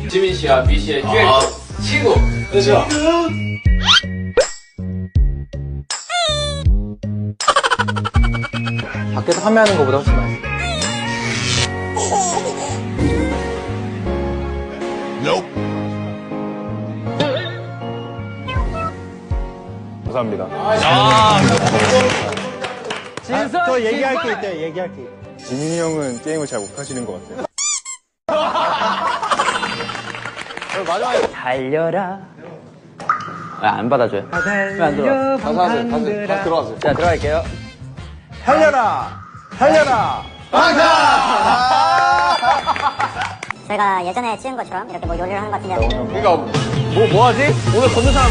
지민 씨와 미 씨의 듀엣 친구. 그렇죠. 밖에서 판매하는 것보다 훨씬 맛있어. 감사합니다. 저 얘기할 게 있대요, 얘기할 게 있대요. 지민이 형은 게임을 잘 못하시는 것 같아요. 마지막에 달려라. 안 받아줘요? 왜 안 들어와? 다시 들어가세요. 자, 들어갈게요. 달려라! 달려라! 저희가 예전에 찍은 것처럼 이렇게 뭐 요리를 하는 것 같은데 그러니까 뭐 하지? 오늘 걷는 사람